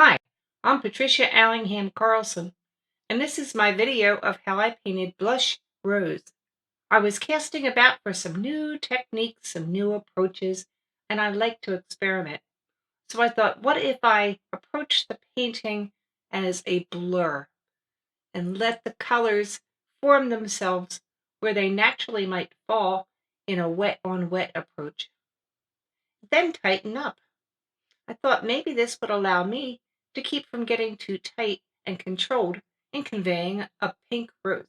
Hi, I'm Patricia Allingham Carlson, and this is my video of how I painted Blush Rose. I was casting about for some new techniques, some new approaches, and I like to experiment. So I thought, what if I approach the painting as a blur and let the colors form themselves where they naturally might fall in a wet on wet approach, then tighten up. I thought maybe this would allow me to keep from getting too tight and controlled in conveying a pink rose.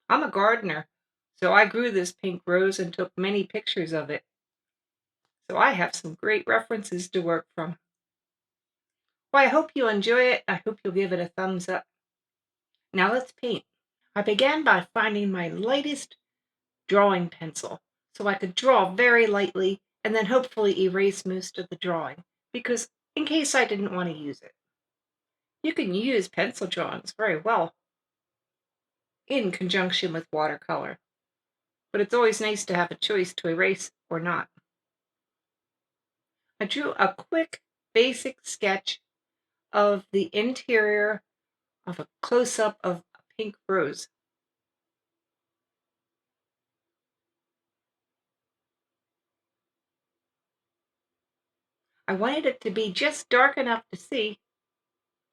I'm a gardener, so I grew this pink rose and took many pictures of it. So I have some great references to work from. Well, I hope you enjoy it. I hope you'll give it a thumbs up. Now let's paint. I began by finding my lightest drawing pencil so I could draw very lightly and then hopefully erase most of the drawing, because in case I didn't want to use it. You can use pencil drawings very well in conjunction with watercolor, but it's always nice to have a choice to erase or not. I drew a quick, basic sketch of the interior of a close-up of a pink rose. I wanted it to be just dark enough to see,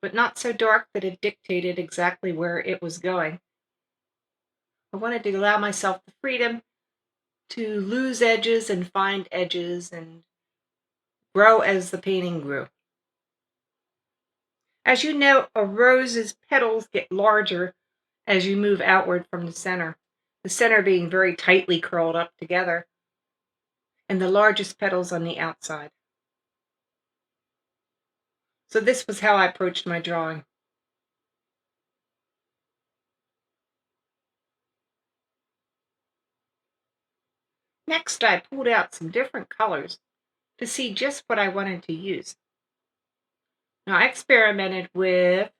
but not so dark that it dictated exactly where it was going. I wanted to allow myself the freedom to lose edges and find edges and grow as the painting grew. As you know, a rose's petals get larger as you move outward from the center being very tightly curled up together, and the largest petals on the outside. So this was how I approached my drawing. Next, I pulled out some different colors to see just what I wanted to use. Now, I experimented with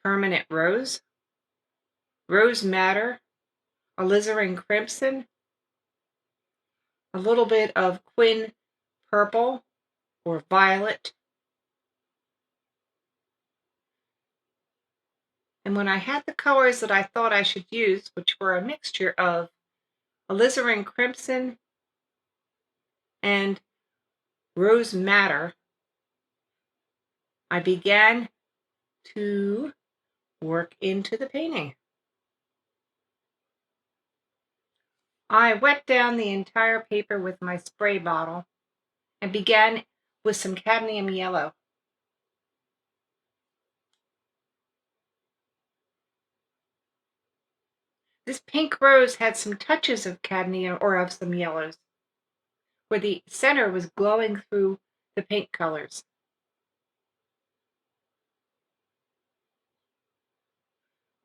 permanent rose, rose madder, alizarin crimson, a little bit of quin purple or violet. And when I had the colors that I thought I should use, which were a mixture of alizarin crimson and rose madder, I began to work into the painting. I wet down the entire paper with my spray bottle and began with some cadmium yellow. This pink rose had some touches of cadmium or of some yellows, where the center was glowing through the pink colors.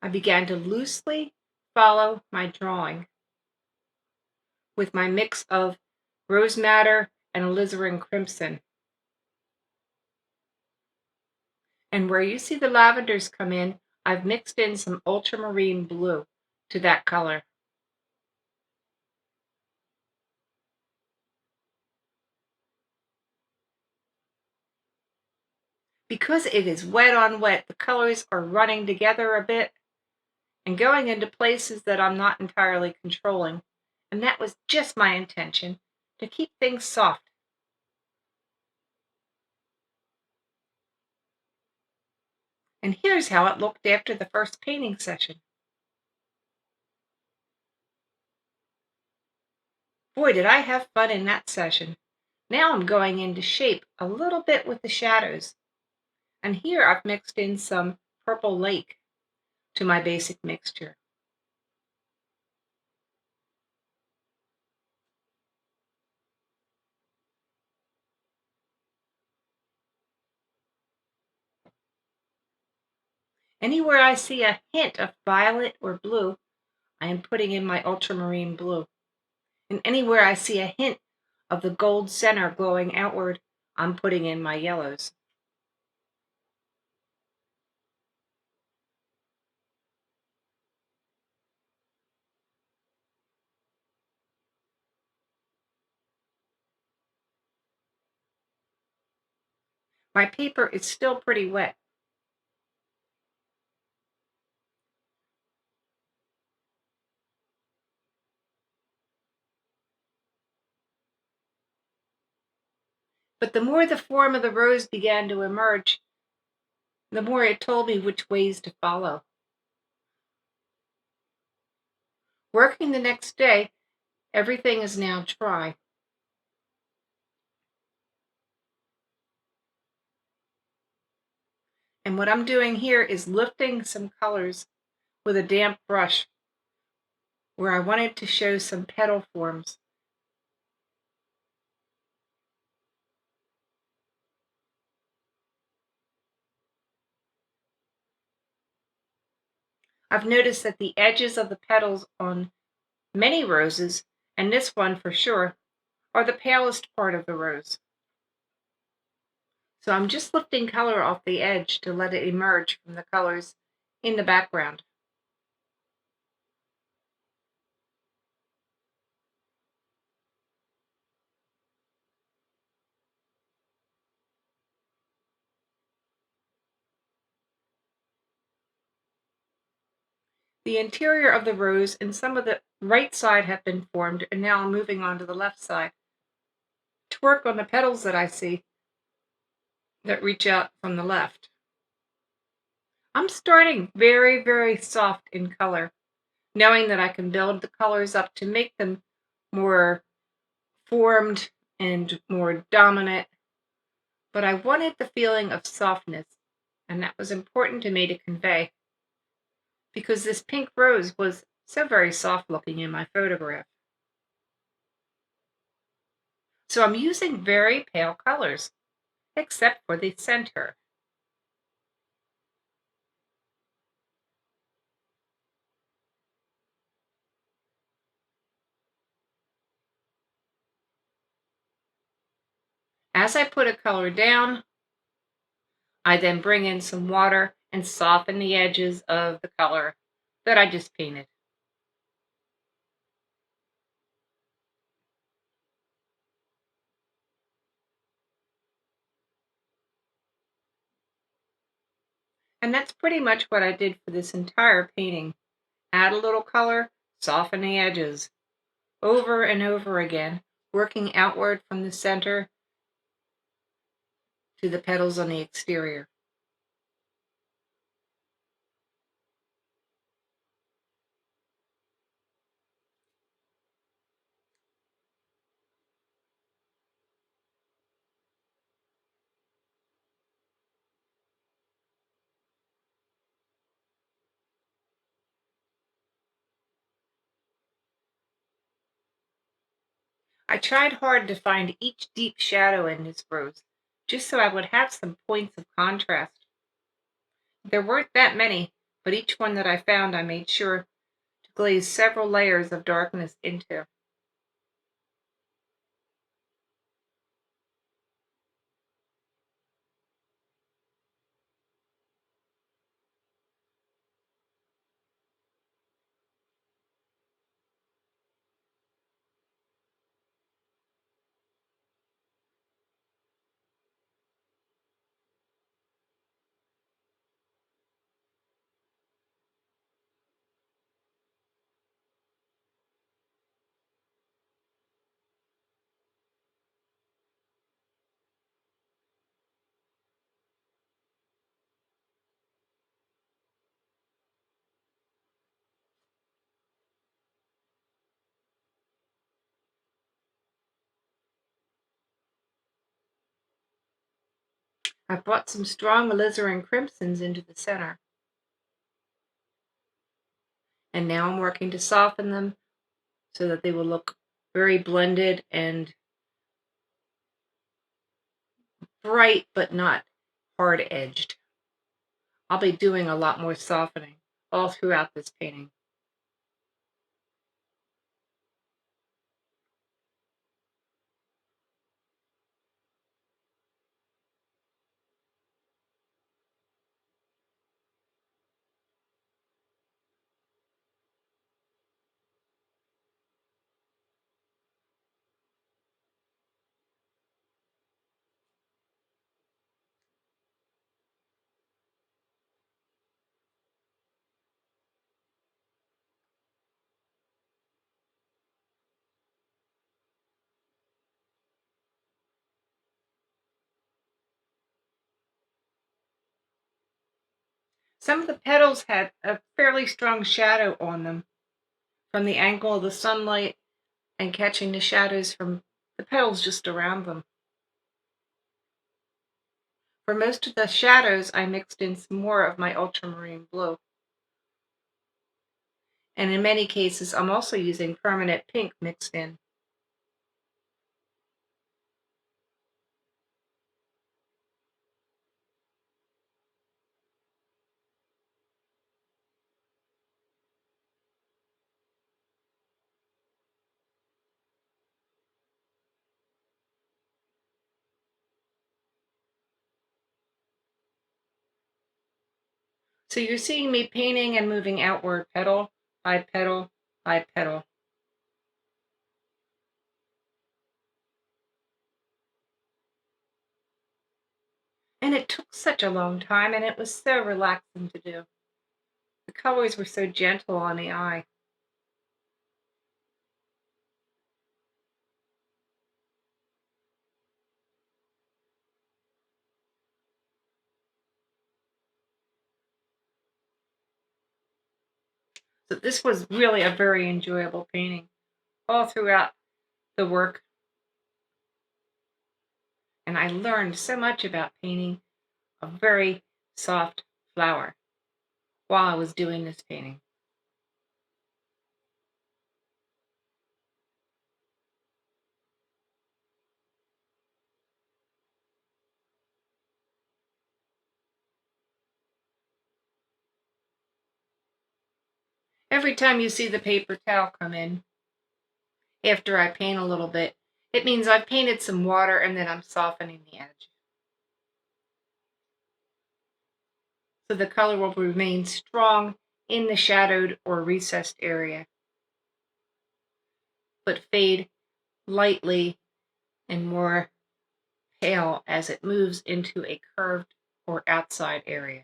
I began to loosely follow my drawing with my mix of rose madder and alizarin crimson. And where you see the lavenders come in, I've mixed in some ultramarine blue to that color. Because it is wet on wet, the colors are running together a bit and going into places that I'm not entirely controlling. And that was just my intention, to keep things soft. And here's how it looked after the first painting session. Boy, did I have fun in that session. Now I'm going into shape a little bit with the shadows. And here I've mixed in some purple lake to my basic mixture. Anywhere I see a hint of violet or blue, I am putting in my ultramarine blue. And anywhere I see a hint of the gold center glowing outward, I'm putting in my yellows. My paper is still pretty wet. But the more the form of the rose began to emerge, the more it told me which ways to follow. Working the next day, everything is now dry. And what I'm doing here is lifting some colors with a damp brush where I wanted to show some petal forms. I've noticed that the edges of the petals on many roses, and this one for sure, are the palest part of the rose. So I'm just lifting color off the edge to let it emerge from the colors in the background. The interior of the rose and some of the right side have been formed, and now I'm moving on to the left side to work on the petals that I see that reach out from the left. I'm starting very, very soft in color, knowing that I can build the colors up to make them more formed and more dominant, but I wanted the feeling of softness, and that was important to me to convey because this pink rose was so very soft looking in my photograph. So I'm using very pale colors, except for the center. As I put a color down, I then bring in some water and soften the edges of the color that I just painted. And that's pretty much what I did for this entire painting. Add a little color, soften the edges, over and over again, working outward from the center to the petals on the exterior. I tried hard to find each deep shadow in this rose, just so I would have some points of contrast. There weren't that many, but each one that I found I made sure to glaze several layers of darkness into. I brought some strong alizarin crimsons into the center, and now I'm working to soften them so that they will look very blended and bright but not hard edged. I'll be doing a lot more softening all throughout this painting. Some of the petals had a fairly strong shadow on them from the angle of the sunlight and catching the shadows from the petals just around them. For most of the shadows, I mixed in some more of my ultramarine blue. And in many cases, I'm also using permanent pink mixed in. So you're seeing me painting and moving outward petal by petal by petal. And it took such a long time, and it was so relaxing to do. The colors were so gentle on the eye. So this was really a very enjoyable painting all throughout the work. And I learned so much about painting a very soft flower while I was doing this painting. Every time you see the paper towel come in, after I paint a little bit, it means I've painted some water and then I'm softening the edge. So the color will remain strong in the shadowed or recessed area, but fade lightly and more pale as it moves into a curved or outside area.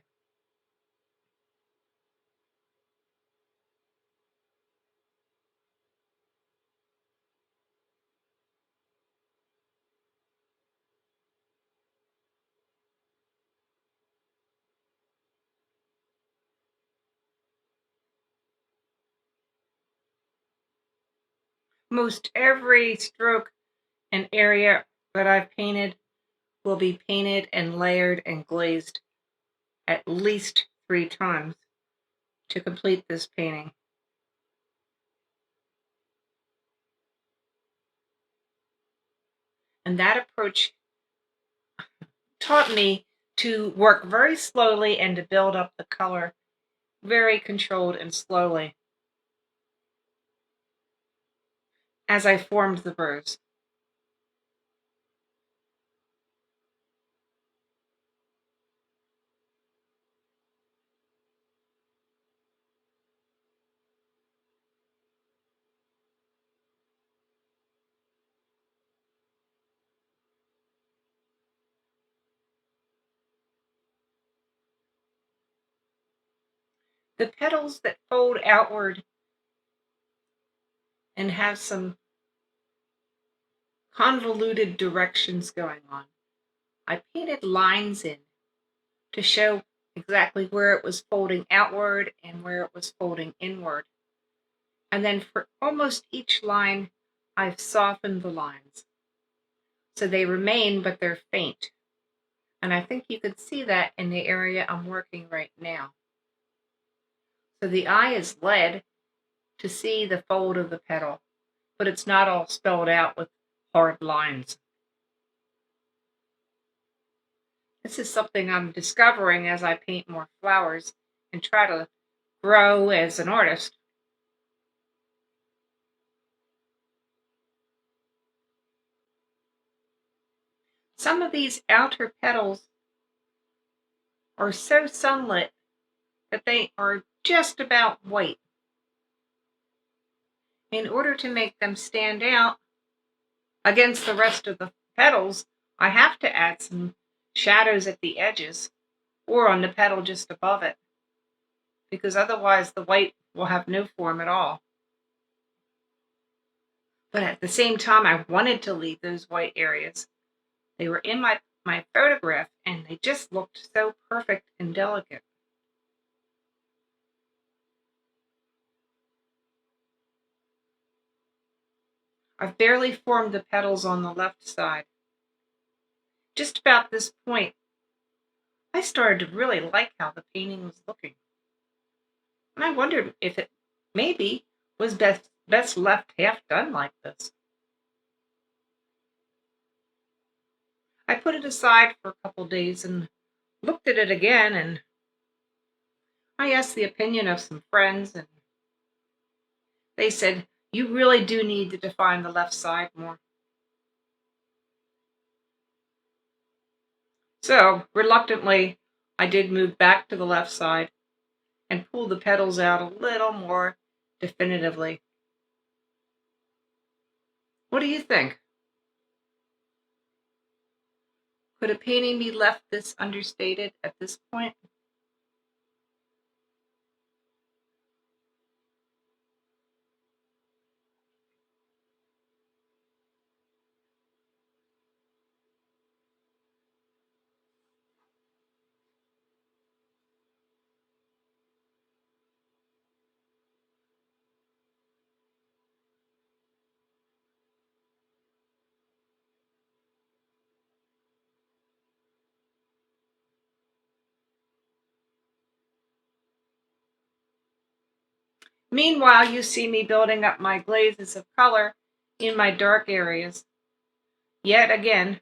Most every stroke and area that I've painted will be painted and layered and glazed at least 3 times to complete this painting. And that approach taught me to work very slowly and to build up the color very controlled and slowly as I formed the rose. The petals that fold outward and have some convoluted directions going on, I painted lines in to show exactly where it was folding outward and where it was folding inward. And then for almost each line, I've softened the lines. So they remain, but they're faint. And I think you can see that in the area I'm working right now. So the eye is led to see the fold of the petal, but it's not all spelled out with hard lines. This is something I'm discovering as I paint more flowers and try to grow as an artist. Some of these outer petals are so sunlit that they are just about white. In order to make them stand out against the rest of the petals, I have to add some shadows at the edges or on the petal just above it, because otherwise the white will have no form at all. But at the same time, I wanted to leave those white areas. They were in my photograph and they just looked so perfect and delicate. I've barely formed the petals on the left side. Just about this point, I started to really like how the painting was looking. And I wondered if it maybe was best left half done like this. I put it aside for a couple days and looked at it again, and I asked the opinion of some friends, and they said, you really do need to define the left side more. So, reluctantly, I did move back to the left side and pull the petals out a little more definitively. What do you think? Could a painting be left this understated at this point? Meanwhile, you see me building up my glazes of color in my dark areas. Yet again,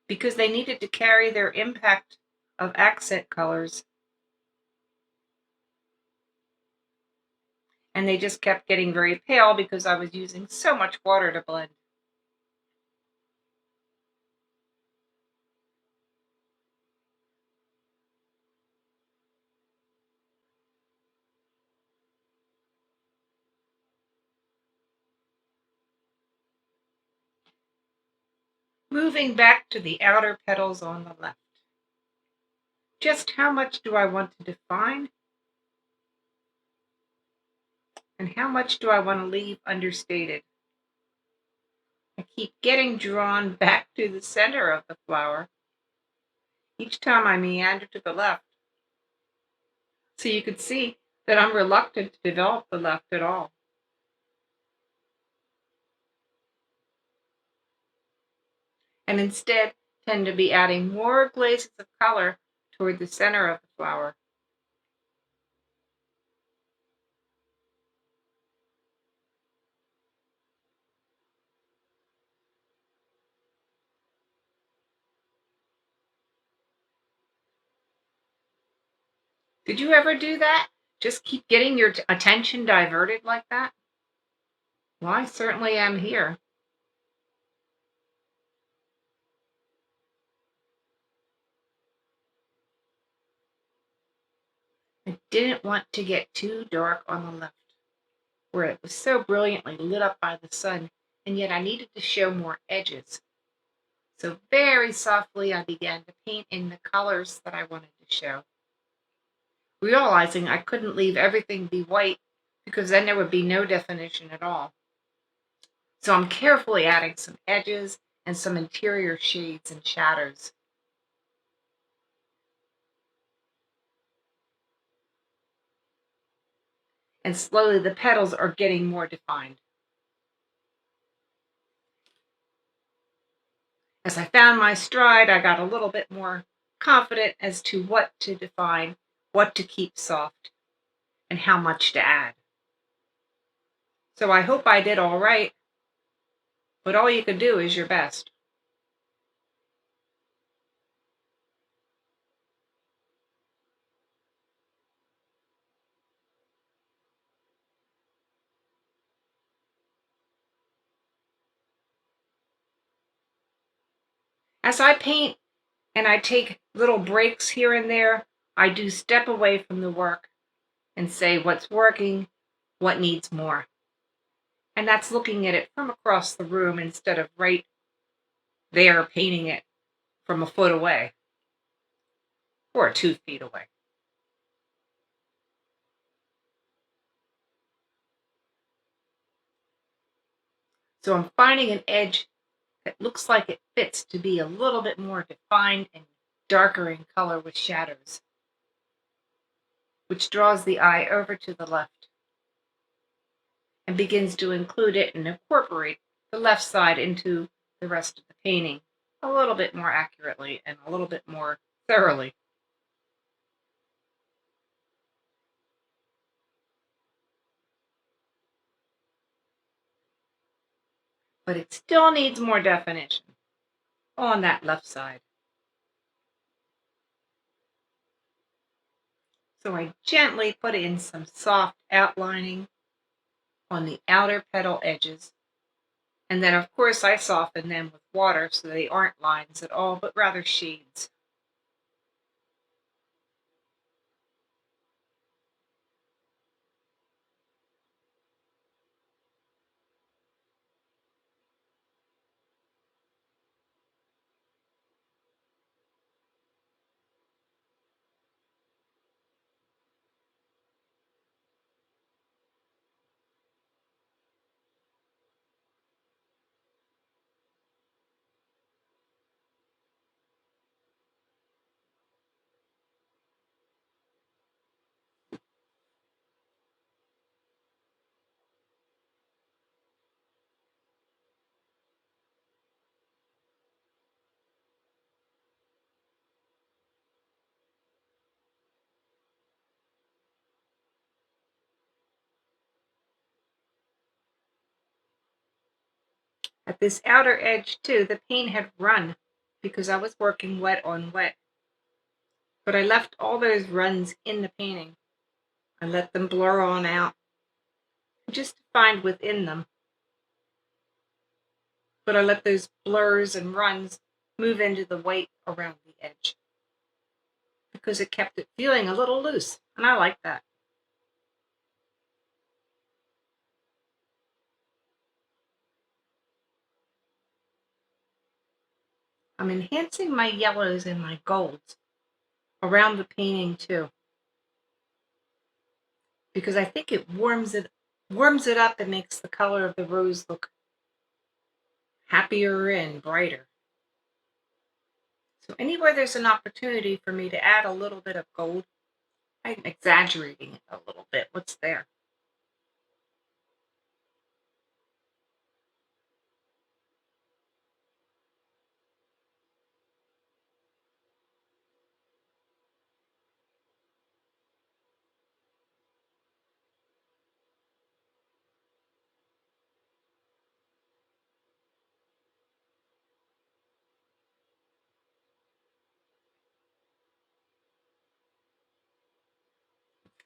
because they needed to carry their impact of accent colors. And they just kept getting very pale because I was using so much water to blend. Moving back to the outer petals on the left. Just how much do I want to define? And how much do I want to leave understated? I keep getting drawn back to the center of the flower each time I meander to the left. So you could see that I'm reluctant to develop the left at all. And instead tend to be adding more glazes of color toward the center of the flower. Did you ever do that? Just keep getting your attention diverted like that? Well, I certainly am here. I didn't want to get too dark on the left, where it was so brilliantly lit up by the sun, and yet I needed to show more edges. So very softly I began to paint in the colors that I wanted to show, realizing I couldn't leave everything be white because then there would be no definition at all. So I'm carefully adding some edges and some interior shades and shadows. And slowly the petals are getting more defined. As I found my stride, I got a little bit more confident as to what to define, what to keep soft, and how much to add. So I hope I did all right, but all you can do is your best. As I paint and I take little breaks here and there, I do step away from the work and say what's working, what needs more. And that's looking at it from across the room instead of right there painting it from a foot away or 2 feet away. So I'm finding an edge that looks like it fits to be a little bit more defined and darker in color with shadows, which draws the eye over to the left. and begins to include it and incorporate the left side into the rest of the painting a little bit more accurately and a little bit more thoroughly. But it still needs more definition on that left side. So I gently put in some soft outlining on the outer petal edges. And then, of course, I soften them with water so they aren't lines at all, but rather shades. At this outer edge, too, the paint had run because I was working wet on wet. But I left all those runs in the painting. I let them blur on out, just to find within them. But I let those blurs and runs move into the white around the edge because it kept it feeling a little loose, and I like that. I'm enhancing my yellows and my golds around the painting too, because I think it warms it up and makes the color of the rose look happier and brighter. So anywhere there's an opportunity for me to add a little bit of gold, I'm exaggerating it a little bit. What's there?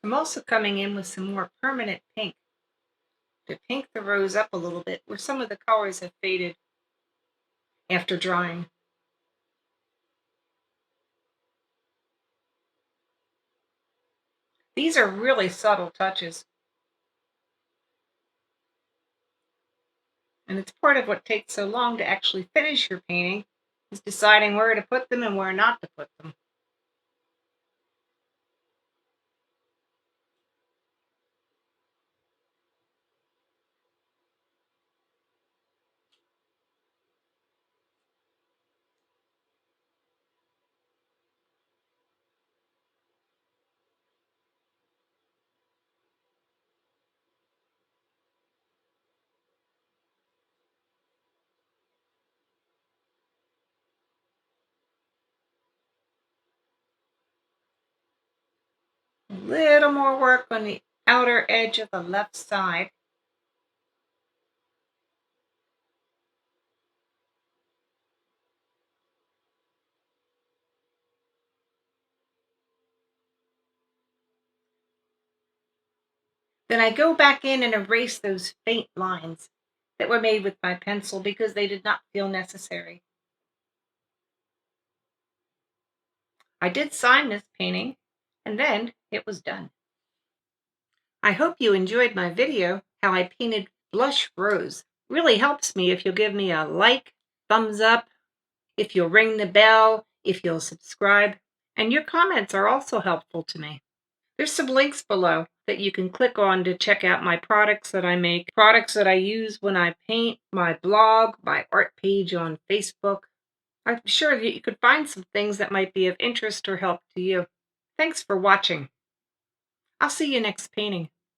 I'm also coming in with some more permanent pink to pink the rose up a little bit where some of the colors have faded after drying. These are really subtle touches. And it's part of what takes so long to actually finish your painting, is deciding where to put them and where not to put them. A little more work on the outer edge of the left side. Then I go back in and erase those faint lines that were made with my pencil because they did not feel necessary. I did sign this painting, and then it was done. I hope you enjoyed my video, how I painted Blush Rose. Really helps me if you'll give me a like, thumbs up, if you'll ring the bell, if you'll subscribe, and your comments are also helpful to me. There's some links below that you can click on to check out my products that I make, products that I use when I paint, my blog, my art page on Facebook. I'm sure that you could find some things that might be of interest or help to you. Thanks for watching. I'll see you next painting.